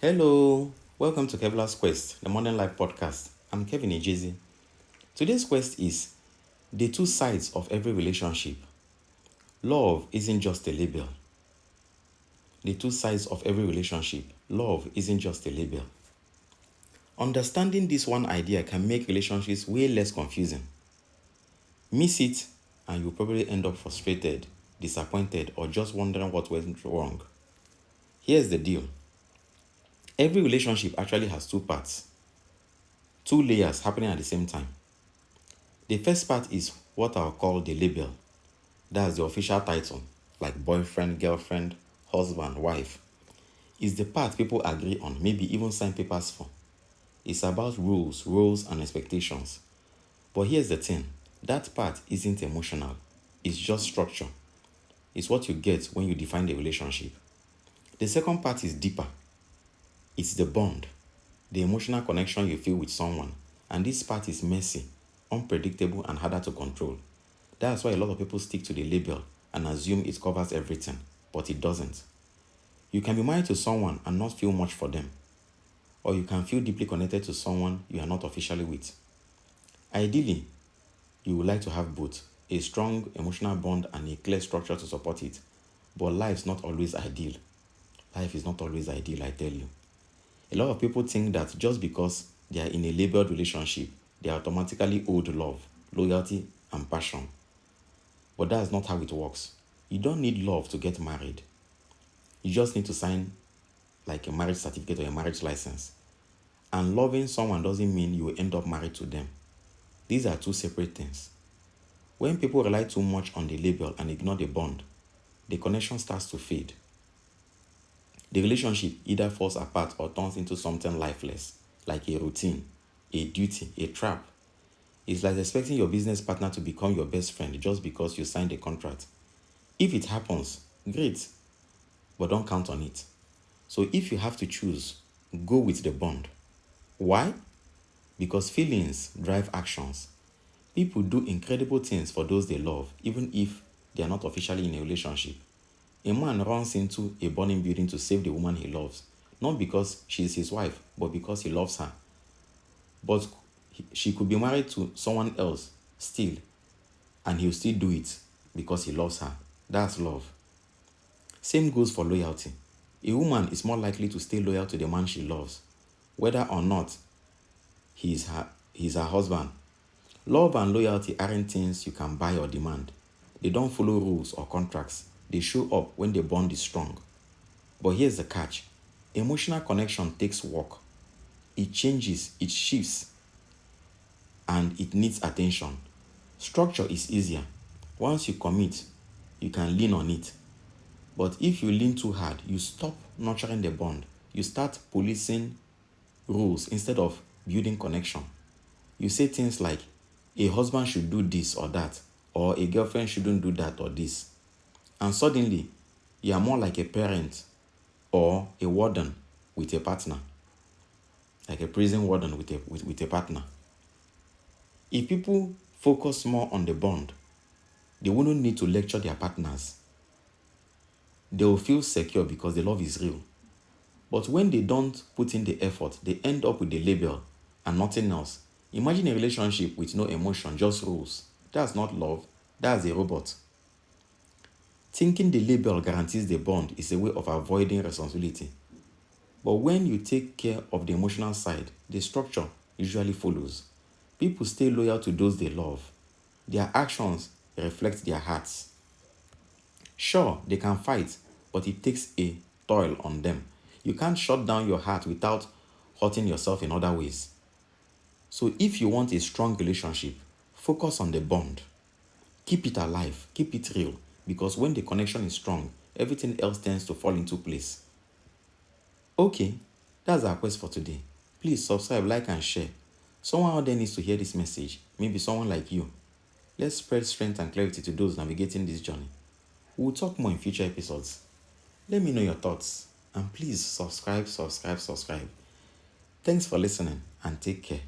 Hello, welcome to Kevlar's Quest, the Modern Life podcast. I'm Kevin Ejezi. Today's quest is the two sides of every relationship. Love isn't just a label. The two sides of every relationship. Love isn't just a label. Understanding this one idea can make relationships way less confusing. Miss it, and you'll probably end up frustrated, disappointed, or just wondering what went wrong. Here's the deal. Every relationship actually has two parts, two layers happening at the same time. The first part is what I'll call the label. That's the official title, like boyfriend, girlfriend, husband, wife. It's the part people agree on, maybe even sign papers for. It's about rules, roles, and expectations. But here's the thing, that part isn't emotional. It's just structure. It's what you get when you define the relationship. The second part is deeper. It's the bond, the emotional connection you feel with someone. And this part is messy, unpredictable, and harder to control. That's why a lot of people stick to the label and assume it covers everything, but it doesn't. You can be married to someone and not feel much for them, or you can feel deeply connected to someone you are not officially with. Ideally, you would like to have both, a strong emotional bond and a clear structure to support it, but life's not always ideal. Life is not always ideal, I tell you. A lot of people think that just because they are in a labeled relationship, they automatically owed love, loyalty, and passion. But that's not how it works. You don't need love to get married. You just need to sign like a marriage certificate or a marriage license. And loving someone doesn't mean you will end up married to them. These are two separate things. When people rely too much on the label and ignore the bond, the connection starts to fade. The relationship either falls apart or turns into something lifeless, like a routine, a duty, a trap. It's like expecting your business partner to become your best friend just because you signed a contract. If it happens, great, but don't count on it. So if you have to choose, go with the bond. Why? Because feelings drive actions. People do incredible things for those they love, even if they are not officially in a relationship. A man runs into a burning building to save the woman he loves, not because she is his wife, but because he loves her. But she could be married to someone else still, and he'll still do it because he loves her. That's love. Same goes for loyalty. A woman is more likely to stay loyal to the man she loves, whether or not he's her husband. Love and loyalty aren't things you can buy or demand. They don't follow rules or contracts. They show up when the bond is strong. But here's the catch. Emotional connection takes work. It changes, it shifts, and it needs attention. Structure is easier. Once you commit, you can lean on it. But if you lean too hard, you stop nurturing the bond. You start policing rules instead of building connection. You say things like, a husband should do this or that, or a girlfriend shouldn't do that or this. And suddenly, you are more like a parent or a warden with a partner. Like a prison warden with a partner. If people focus more on the bond, they wouldn't need to lecture their partners. They will feel secure because the love is real. But when they don't put in the effort, they end up with the label and nothing else. Imagine a relationship with no emotion, just rules. That's not love, that's a robot. Thinking the label guarantees the bond is a way of avoiding responsibility. But when you take care of the emotional side, the structure usually follows. People stay loyal to those they love. Their actions reflect their hearts. Sure, they can fight, but it takes a toll on them. You can't shut down your heart without hurting yourself in other ways. So if you want a strong relationship, focus on the bond. Keep it alive, keep it real, because when the connection is strong, everything else tends to fall into place. Okay, that's our quest for today. Please subscribe, like, and share. Someone out there needs to hear this message, maybe someone like you. Let's spread strength and clarity to those navigating this journey. We'll talk more in future episodes. Let me know your thoughts, and please subscribe. Thanks for listening, and take care.